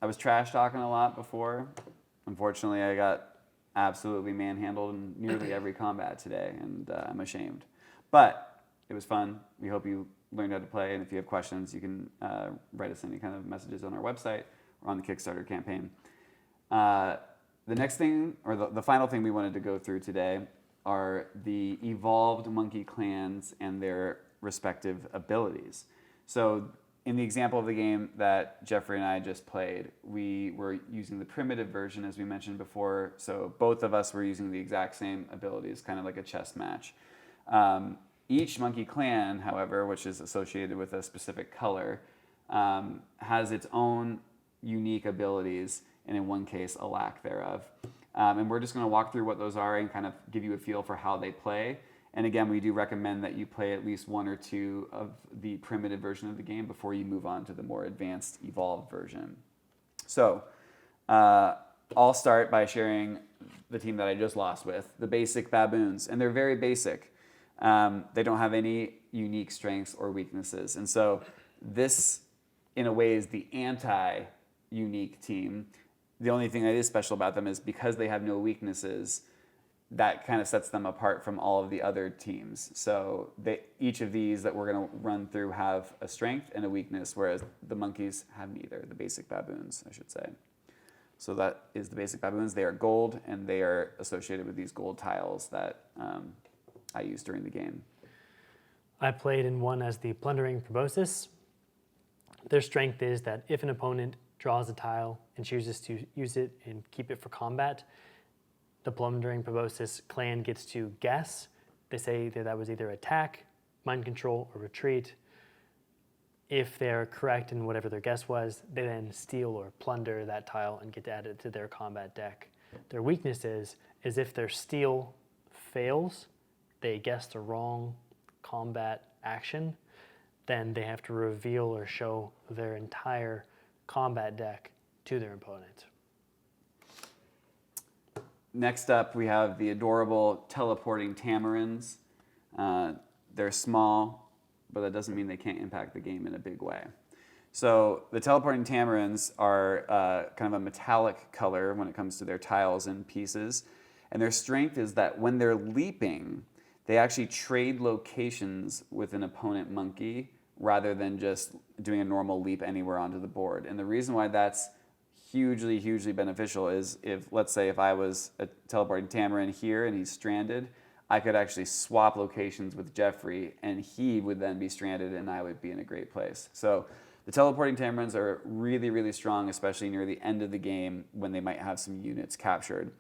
I was trash talking a lot before. Unfortunately, I got absolutely manhandled in nearly every combat today, and I'm ashamed. But it was fun. We hope you learned how to play, and if you have questions, you can write us any kind of messages on our website or on the Kickstarter campaign. The next thing, or the final thing we wanted to go through today are the evolved monkey clans and their respective abilities. So in the example of the game that Jeffrey and I just played, we were using the primitive version, as we mentioned before. So both of us were using the exact same abilities, kind of like a chess match. Each monkey clan, however, which is associated with a specific color, has its own unique abilities, and in one case, a lack thereof. And we're just going to walk through what those are and kind of give you a feel for how they play. And again, we do recommend that you play at least one or two of the primitive version of the game before you move on to the more advanced, evolved version. So I'll start by sharing the team that I just lost with, the basic baboons. And they're very basic. They don't have any unique strengths or weaknesses. And so this, in a way, is the anti-unique team. The only thing that is special about them is because they have no weaknesses, that kind of sets them apart from all of the other teams. So each of these that we're going to run through have a strength and a weakness, whereas the monkeys have neither, the basic baboons, I should say. So that is the basic baboons. They are gold, and they are associated with these gold tiles that I used during the game. I played in one as the plundering Proboscis. Their strength is that if an opponent draws a tile and chooses to use it and keep it for combat, the plundering Proboscis clan gets to guess. They say that was either attack, mind control, or retreat. If they're correct in whatever their guess was, they then steal or plunder that tile and get to add it to their combat deck. Their weakness is if their steal fails, they guess the wrong combat action, then they have to reveal or show their entire combat deck to their opponent. Next up, we have the adorable teleporting Tamarinds. They're small, but that doesn't mean they can't impact the game in a big way. So the teleporting Tamarinds are kind of a metallic color when it comes to their tiles and pieces. And their strength is that when they're leaping, they actually trade locations with an opponent monkey rather than just doing a normal leap anywhere onto the board. And the reason why that's hugely, hugely beneficial is let's say if I was a teleporting Tamarind here and he's stranded, I could actually swap locations with Jeffrey, and he would then be stranded and I would be in a great place. So the teleporting Tamarinds are really, really strong, especially near the end of the game when they might have some units captured.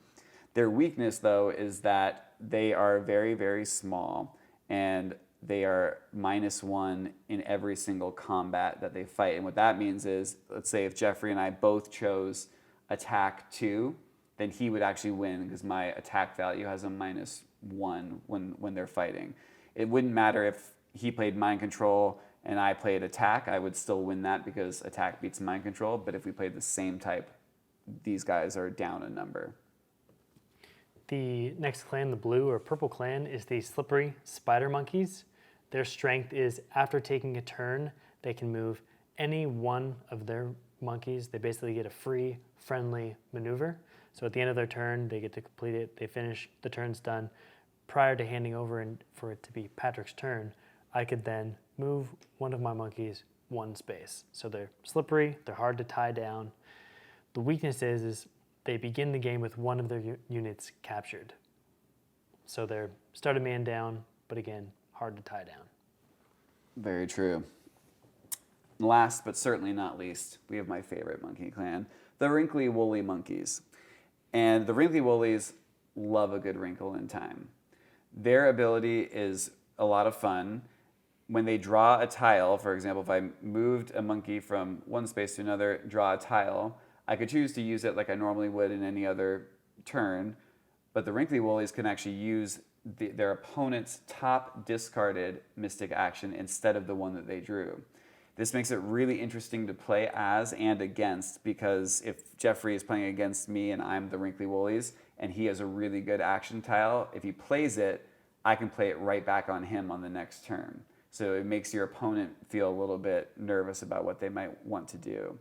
Their weakness, though, is that they are very, very small, and they are -1 in every single combat that they fight. And what that means is, let's say if Jeffrey and I both chose attack 2, then he would actually win because my attack value has a -1 when they're fighting. It wouldn't matter if he played mind control and I played attack, I would still win that because attack beats mind control. But if we played the same type, these guys are down a number. The next clan, the blue or purple clan, is the slippery spider monkeys. Their strength is after taking a turn, they can move any one of their monkeys. They basically get a free, friendly maneuver. So at the end of their turn, they get to complete it. They finish, the turn's done. Prior to handing over and for it to be Patrick's turn, I could then move one of my monkeys one space. So they're slippery, they're hard to tie down. The weakness is they begin the game with one of their units captured. So they're start a man down, but again, hard to tie down. Very true. Last but certainly not least, we have my favorite monkey clan, the Wrinkly Woolly monkeys. And the Wrinkly Woolies love a good wrinkle in time. Their ability is a lot of fun. When they draw a tile, for example, if I moved a monkey from one space to another, draw a tile, I could choose to use it like I normally would in any other turn, but the Wrinkly Woolies can actually use their opponent's top discarded mystic action instead of the one that they drew. This makes it really interesting to play as and against, because if Jeffrey is playing against me and I'm the Wrinkly Woolies and he has a really good action tile, if he plays it, I can play it right back on him on the next turn. So it makes your opponent feel a little bit nervous about what they might want to do.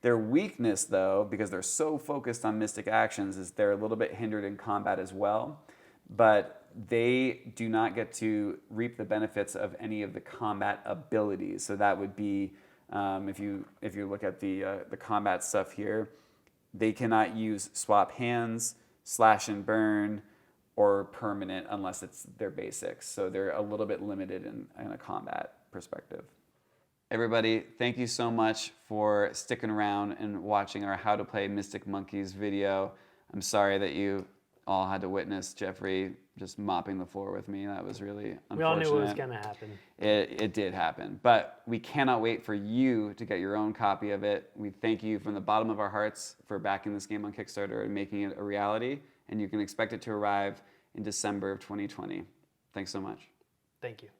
Their weakness, though, because they're so focused on mystic actions, is they're a little bit hindered in combat as well. But they do not get to reap the benefits of any of the combat abilities. So that would be, if you look at the combat stuff here, they cannot use swap hands, slash and burn, or permanent unless it's their basics. So they're a little bit limited in a combat perspective. Everybody, thank you so much for sticking around and watching our How to Play Mystic Monkeys video. I'm sorry that you all had to witness Jeffrey just mopping the floor with me. That was really unfortunate. We all knew it was going to happen. It did happen. But we cannot wait for you to get your own copy of it. We thank you from the bottom of our hearts for backing this game on Kickstarter and making it a reality. And you can expect it to arrive in December of 2020. Thanks so much. Thank you.